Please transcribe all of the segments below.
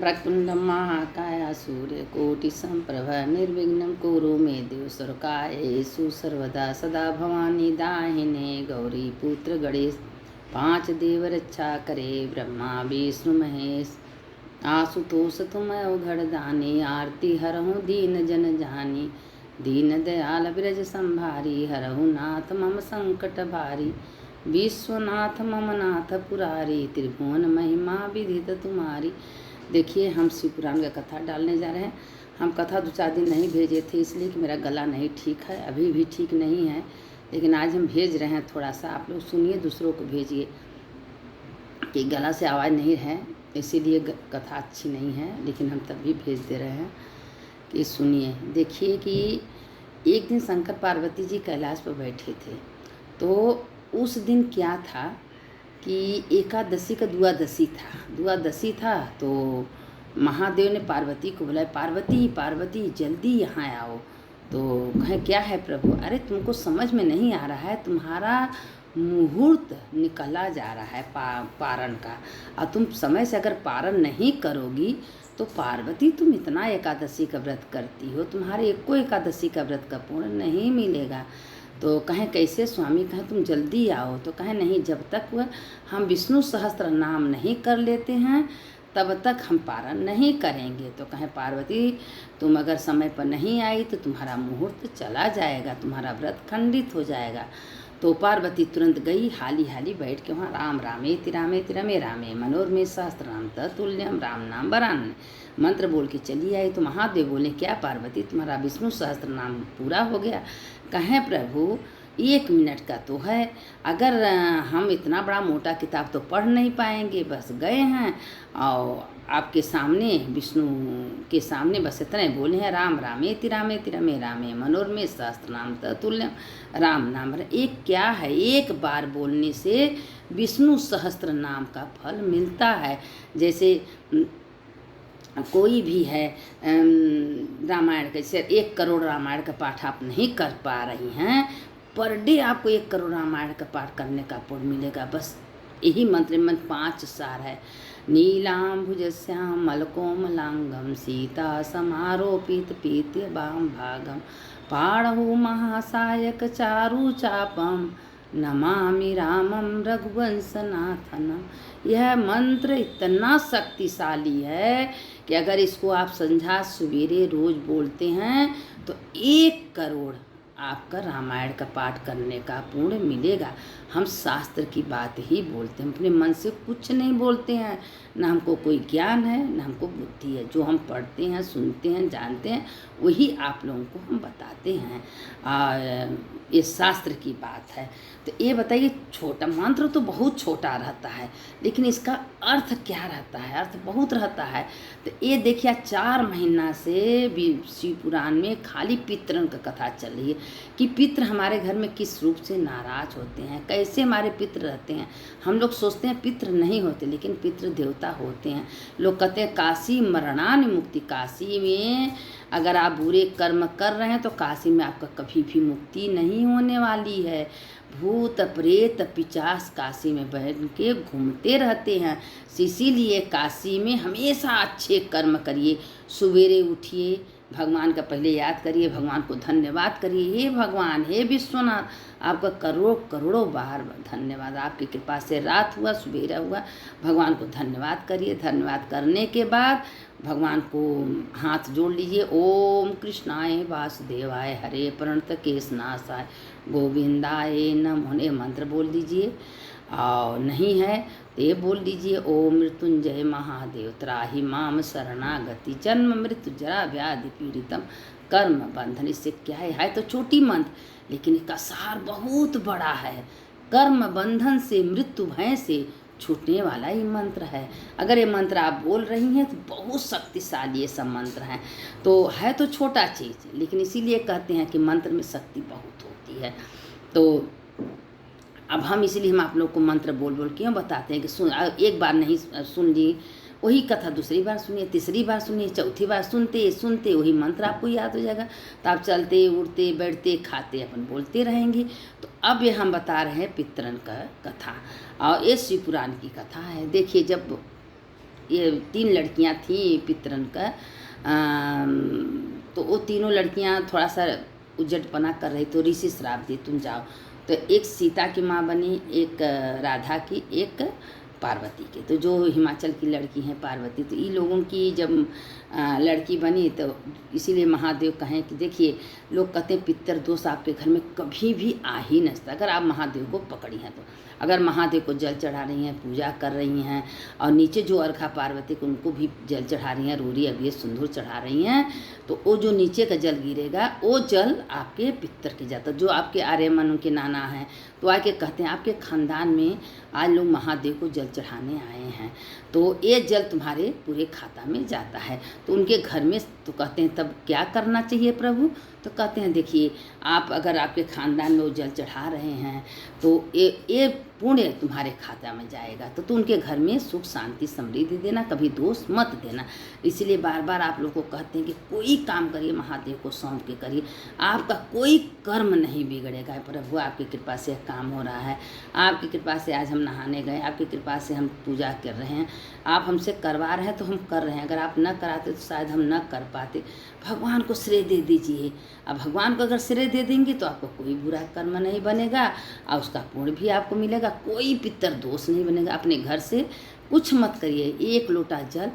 वक्रतुण्डं महाकाय सूर्यकोटिसम्प्रभ निर्विघ्नं कुरु मे देव सर्वकार्येषु सर्वदा सदा भवानी दाहिने गौरी पुत्र गणेश पांच देव रक्षा करे ब्रह्मा विष्णु महेश आशुतोष तुम अवघड़ दानी आरती हरहु दीन जन जानी दीन दयाल विरज संभारी हरहु नाथ मम संकट भारी विश्वनाथ मम नाथ पुरारी त्रिभुवन महिमा विदित तुम्हारी। देखिए, हम शिव पुराण का कथा डालने जा रहे हैं। हम कथा 2-4 दिन नहीं भेजे थे इसलिए कि मेरा गला नहीं ठीक है, अभी भी ठीक नहीं है, लेकिन आज हम भेज रहे हैं। थोड़ा सा आप लोग सुनिए, दूसरों को भेजिए कि गला से आवाज़ नहीं है, इसीलिए कथा अच्छी नहीं है, लेकिन हम तब भी भेज दे रहे हैं कि सुनिए। देखिए कि एक दिन शंकर पार्वती जी कैलाश पर बैठे थे, तो उस दिन क्या था कि एकादशी का द्वादशी था। तो महादेव ने पार्वती को बुलाया, पार्वती पार्वती जल्दी यहाँ आओ। तो कहें क्या है प्रभु? अरे तुमको समझ में नहीं आ रहा है, तुम्हारा मुहूर्त निकला जा रहा है पारण का, और तुम समय से अगर पारण नहीं करोगी तो पार्वती तुम इतना एकादशी का व्रत करती हो, तुम्हारे एको एकादशी का व्रत का पूर्ण नहीं मिलेगा। तो कहें कैसे स्वामी? कहें तुम जल्दी आओ। तो कहें नहीं, जब तक वह हम विष्णु सहस्त्र नाम नहीं कर लेते हैं तब तक हम पारण नहीं करेंगे। तो कहें पार्वती तुम अगर समय पर नहीं आई तो तुम्हारा मुहूर्त चला जाएगा, तुम्हारा व्रत खंडित हो जाएगा। तो पार्वती तुरंत गई, हाली हाली बैठ के वहाँ राम रामेति रामेति रमे रामे मनोरमे सहस्त्र नाम तत्तुल्यम राम नाम वरान्य मंत्र बोल के चली आई। तो महादेव बोले क्या पार्वती तुम्हारा विष्णु सहस्त्र नाम पूरा हो गया? कहें प्रभु 1 मिनट का तो है, अगर हम इतना बड़ा मोटा किताब तो पढ़ नहीं पाएंगे, बस गए हैं और आपके सामने विष्णु के सामने बस इतने बोले हैं राम रामेति रामेति रमे रामे मनोरमे सहस्त्र नाम तत्तुल्यम राम नाम। एक क्या है, एक बार बोलने से विष्णु सहस्त्र नाम का फल मिलता है। जैसे कोई भी है रामायण का, जैसे 1 करोड़ रामायण का पाठ आप नहीं कर पा रही हैं, पर डे आपको 1 करोड़ रामायण का पाठ करने का पुण्य मिलेगा। बस यही मंत्र में 5 सार है। नीलाम्भुज श्याम मलकोमलांगम सीता समारोपित पीत्य बाम भागम पाणहु महासायक चारु चापम नमामि रामम रघुवंशनाथनम। यह मंत्र इतना शक्तिशाली है कि अगर इसको आप संध्या सवेरे रोज बोलते हैं तो 1 करोड़ आपका रामायण का पाठ करने का पुण्य मिलेगा। हम शास्त्र की बात ही बोलते हैं, अपने मन से कुछ नहीं बोलते हैं। ना हमको कोई ज्ञान है, ना हमको बुद्धि है। जो हम पढ़ते हैं, सुनते हैं, जानते हैं, वही आप लोगों को हम बताते हैं। ये शास्त्र की बात है। तो ये बताइए, छोटा मंत्र तो बहुत छोटा रहता है, लेकिन इसका अर्थ क्या रहता है? अर्थ बहुत रहता है। तो ये देखिए 4 महीना से शिव पुराण में खाली पितरों का कथा चल रही है कि पितर हमारे घर में किस रूप से नाराज होते हैं, कैसे हमारे पितर रहते हैं। हम लोग सोचते हैं पितर नहीं होते, लेकिन पितर देवता होते हैं। लोग कहते हैं काशी मरणानि मुक्ति, काशी में अगर आप बुरे कर्म कर रहे हैं तो काशी में आपका कभी भी मुक्ति नहीं होने वाली है। भूत प्रेत पिशाच काशी में बैठ के घूमते रहते हैं। इसीलिए काशी में हमेशा अच्छे कर्म करिए, सवेरे उठिए, भगवान का पहले याद करिए, भगवान को धन्यवाद करिए। हे भगवान, हे विश्वनाथ, आपका करोड़ों बार धन्यवाद। आपकी कृपा से रात हुआ, सवेरा हुआ, भगवान को धन्यवाद करिए। धन्यवाद करने के बाद भगवान को हाथ जोड़ लीजिए। ओम कृष्णाय वासुदेवाय हरे प्रणत केशनाशाय गोविंदाय नमः, ये मंत्र बोल दीजिए। और नहीं है तो ये बोल दीजिए ओम मृत्युंजय महादेव त्राहि माम शरणागति जन्म मृत्यु जरा व्याधि पीड़ितम कर्म बंधन। इससे क्या है तो छोटी मंत्र, लेकिन इसका सार बहुत बड़ा है। कर्म बंधन से, मृत्यु भय से छूटने वाला ही मंत्र है। अगर ये मंत्र आप बोल रही हैं तो बहुत शक्तिशाली ये सब मंत्र हैं। तो है तो छोटा चीज़, लेकिन इसीलिए कहते हैं कि मंत्र में शक्ति बहुत होती है। तो अब हम इसीलिए हम आप लोग को मंत्र बोल बोल क्यों बताते हैं कि सुन, एक बार नहीं सुन ली वही कथा दूसरी बार सुनिए, तीसरी बार सुनिए, चौथी बार सुनते सुनते वही मंत्र आपको याद हो जाएगा। तो आप चलते उड़ते बैठते खाते अपन बोलते रहेंगे। तो अब ये हम बता रहे हैं पितरन का कथा, और ये शिव पुराण की कथा है। देखिए, जब ये 3 लड़कियां थीं पितरन का। तो वो तीनों लड़कियां थोड़ा सा उज्जटपना कर रही, तो ऋषि श्राप दिए तुम जाओ। तो एक सीता की माँ बनी, एक राधा की, एक पार्वती की। तो जो हिमाचल की लड़की हैं पार्वती, तो इन लोगों की जब लड़की बनी तो इसीलिए महादेव कहें कि देखिए, लोग कहते हैं पितर दोष आपके घर में कभी भी आ ही नहीं सकता अगर आप महादेव को पकड़ी हैं तो। अगर महादेव को जल चढ़ा रही हैं, पूजा कर रही हैं, और नीचे जो अर्घा पार्वती को उनको भी जल चढ़ा रही हैं, रोरी अबीर सिंदूर चढ़ा रही हैं, तो वो जो नीचे का जल गिरेगा वो जल आपके पितर के जाता। जो आपके आर्यमन उनके नाना हैं तो आके कहते हैं आपके खानदान में आज लोग महादेव को जल चढ़ाने आए हैं, तो ये जल तुम्हारे पूरे खाता में जाता है। तो उनके घर में तो कहते हैं तब क्या करना चाहिए प्रभु? तो कहते हैं देखिए, आप अगर आपके खानदान में वो जल चढ़ा रहे हैं तो ये पुण्य तुम्हारे खाता में जाएगा। तो उनके घर में सुख शांति समृद्धि देना, कभी दोष मत देना। इसलिए बार बार आप लोग को कहते हैं कि कोई काम करिए महादेव को सौंप के करिए, आपका कोई कर्म नहीं बिगड़ेगा। प्रभु आपकी कृपा से काम हो रहा है, आपकी कृपा से आज हम नहाने गए, आपकी कृपा से हम पूजा कर रहे हैं, आप हमसे करवा रहे हैं तो हम कर रहे हैं। अगर आप न कराते तो शायद हम न कर पाते। भगवान को श्रेय दे दीजिए। अब भगवान को अगर श्रेय दे देंगे तो आपको कोई बुरा कर्म नहीं बनेगा और उसका पुण्य भी आपको मिलेगा, कोई पितर दोष नहीं बनेगा। अपने घर से कुछ मत करिए, 1 लोटा जल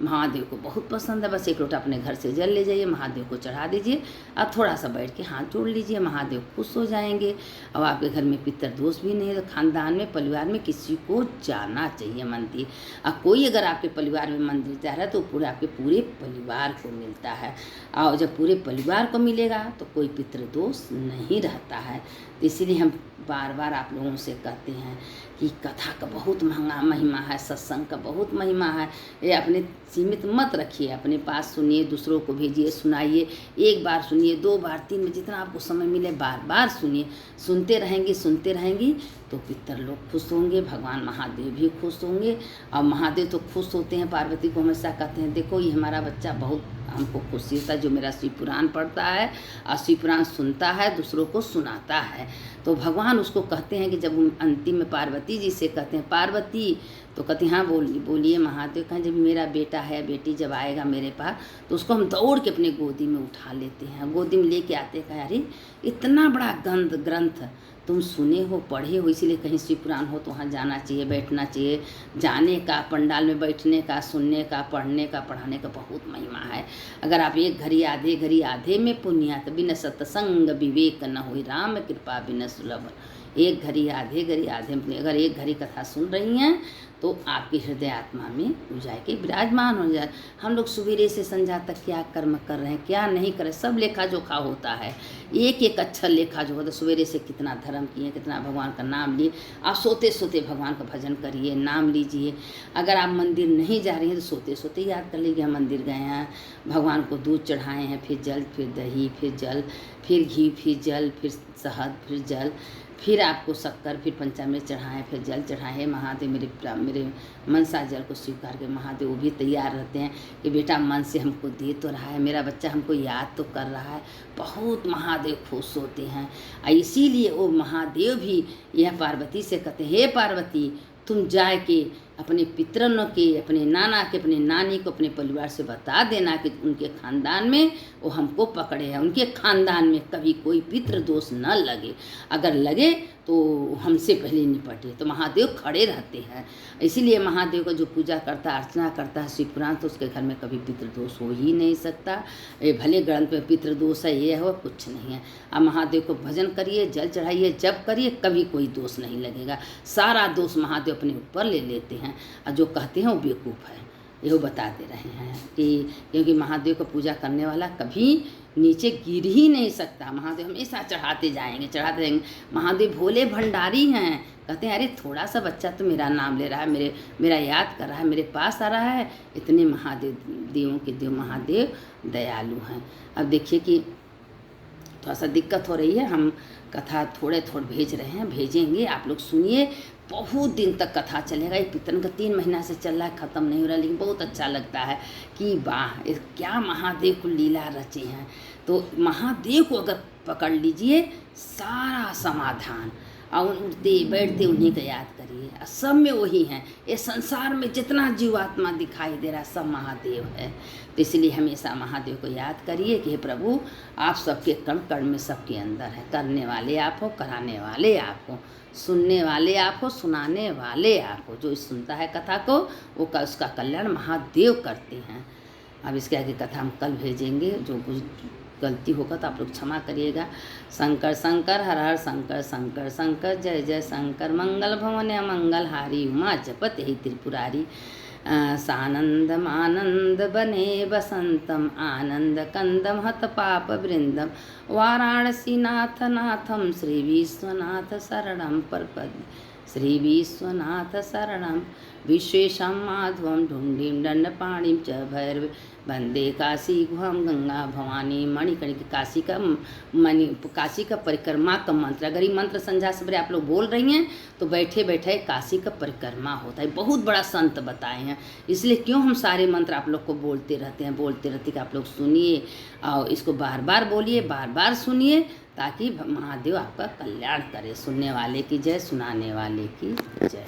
महादेव को बहुत पसंद है, बस 1 लोटा अपने घर से जल ले जाइए, महादेव को चढ़ा दीजिए और थोड़ा सा बैठ के हाथ जोड़ लीजिए, महादेव खुश हो जाएंगे। और आपके घर में पितर दोष भी नहीं है। तो खानदान में, परिवार में किसी को जाना चाहिए मंदिर। और कोई अगर आपके परिवार में मंदिर जा रहा है तो पूरे आपके पूरे परिवार को मिलता है, और जब पूरे परिवार को मिलेगा तो कोई पितृ दोष नहीं रहता है। तो इसीलिए हम बार बार आप लोगों से कहते हैं कि कथा का बहुत महंगा महिमा है, सत्संग का बहुत महिमा है। ये अपने सीमित मत रखिए, अपने पास सुनिए, दूसरों को भेजिए, सुनाइए। 1 बार सुनिए, 2 बार, 3 बार, जितना आपको समय मिले बार बार सुनिए। सुनते रहेंगी तो पितर लोग खुश होंगे, भगवान महादेव भी खुश होंगे। और महादेव तो खुश होते हैं, पार्वती को हमेशा कहते हैं देखो ये हमारा बच्चा बहुत हमको खुशी होता है जो मेरा शिव पुराण पढ़ता है और शिव पुराण सुनता है, दूसरों को सुनाता है। तो भगवान उसको कहते हैं कि जब अंतिम में पार्वती जी से कहते हैं पार्वती, तो कहती हाँ बोलिए महादेव। कहें जब मेरा बेटा है, बेटी जब आएगा मेरे पास तो उसको हम दौड़ के अपने गोदी में उठा लेते हैं, गोदी में लेके आते हैं। अरे इतना बड़ा ग्रंथ तुम सुने हो, पढ़े हो, इसीलिए कहीं शिव पुराण हो तो वहाँ जाना चाहिए, बैठना चाहिए। जाने का, पंडाल में बैठने का, सुनने का, पढ़ने का, पढ़ाने का बहुत महिमा है। अगर आप 1 घड़ी आधे में पुण्य बिन सत्संग विवेक न हुई, राम कृपा बिन सुलभ। 1 घड़ी आधे में, अगर 1 घड़ी कथा सुन रही हैं तो आपकी हृदय आत्मा में पूजा के विराजमान हो जाए। हम लोग सवेरे से संध्या तक क्या कर्म कर रहे हैं, क्या नहीं कर रहे, सब लेखा जोखा होता है। एक अक्षर लेखा जो होता है। सवेरे से कितना धर्म किए, कितना भगवान का नाम लिए। आप सोते सोते भगवान का भजन करिए, नाम लीजिए। अगर आप मंदिर नहीं जा रही हैं तो सोते सोते याद कर लीजिए हम मंदिर गए हैं, भगवान को दूध चढ़ाए हैं, फिर जल, फिर दही, फिर जल, फिर घी, फिर जल, फिर शहद, फिर जल, फिर आपको शक्कर, फिर पंचामृत चढ़ाएँ, फिर जल चढ़ाएँ। महादेव मेरे मनसा जल को स्वीकार के महादेव वो भी तैयार रहते हैं कि बेटा मन से हमको दे तो रहा है, मेरा बच्चा हमको याद तो कर रहा है। बहुत महादेव खुश होते हैं। इसीलिए वो महादेव भी यह पार्वती से कहते हैं, हे पार्वती तुम जाए के अपने पितरों के, अपने नाना के, अपने नानी को, अपने परिवार से बता देना कि उनके खानदान में वो हमको पकड़े हैं, उनके खानदान में कभी कोई पितृ दोष न लगे। अगर लगे तो हमसे पहले निपटे। तो महादेव खड़े रहते हैं। इसीलिए महादेव का जो पूजा करता, अर्चना करता है शिव पुराण, तो उसके घर में कभी पितृदोष हो ही नहीं सकता। ये भले ग्रंथ में पितृदोष है, ये हो, कुछ नहीं है। आप महादेव को भजन करिए, जल चढ़ाइए, जप करिए, कभी कोई दोष नहीं लगेगा। सारा दोष महादेव अपने ऊपर ले लेते हैं और जो कहते हैं वो बेवकूफ़ है। यही बता दे रहे हैं कि क्योंकि महादेव को पूजा करने वाला कभी नीचे गिर ही नहीं सकता। महादेव हमेशा चढ़ाते जाएंगे। महादेव भोले भंडारी हैं। कहते हैं अरे थोड़ा सा बच्चा तो मेरा नाम ले रहा है, मेरा याद कर रहा है, मेरे पास आ रहा है। इतने महादेव, देवों के देव महादेव दयालु हैं। अब देखिए कि थोड़ा सा दिक्कत हो रही है, हम कथा थोड़े भेज रहे हैं, भेजेंगे, आप लोग सुनिए। बहुत दिन तक कथा चलेगा। ये पितरन का 3 महीना से चल रहा है, ख़त्म नहीं हो रहा, लेकिन बहुत अच्छा लगता है कि वाह क्या महादेव को लीला रचे हैं। तो महादेव को अगर पकड़ लीजिए, सारा समाधान और उठते बैठते उन्हीं को याद करिए। सब में वही हैं। ये संसार में जितना जीवात्मा दिखाई दे रहा है सब महादेव है। तो इसलिए हमेशा महादेव को याद करिए कि हे प्रभु आप सबके कण कण में सबके अंदर है। करने वाले आप हो, कराने वाले आप हो, सुनने वाले आप हो, सुनाने वाले आप हो। जो सुनता है कथा को वो उसका कल्याण महादेव करते हैं। अब इसके आगे कथा हम कल भेजेंगे। जो कुछ गलती होगा तो आप लोग क्षमा करिएगा। शंकर शंकर हर हर शंकर शंकर शंकर जय जय शंकर मंगल भवन मंगल हारी उमा जपत ही त्रिपुरारी। सानंदम आनंद बने बसंतम आनंद कंदम हत पाप वृंदम वाराणसी नाथ नाथम श्री विश्वनाथ शरणम परपद श्री विश्वनाथ शरणम विश्वेशं माधवं ढुंढीं दंडपाणिं च भैरव वंदे काशी गुहम गंगा भवानी मणिकर्णिका। काशी का परिक्रमा का मंत्र, अगर ये मंत्र संध्या सवेरे आप लोग बोल रही हैं तो बैठे बैठे काशी का परिक्रमा होता है। बहुत बड़ा संत बताए हैं, इसलिए क्यों हम सारे मंत्र आप लोग को बोलते रहते हैं कि आप लोग सुनिए और इसको बार बार बोलिए, बार बार सुनिए, ताकि महादेव आपका कल्याण करे। सुनने वाले की जय, सुनाने वाले की जय।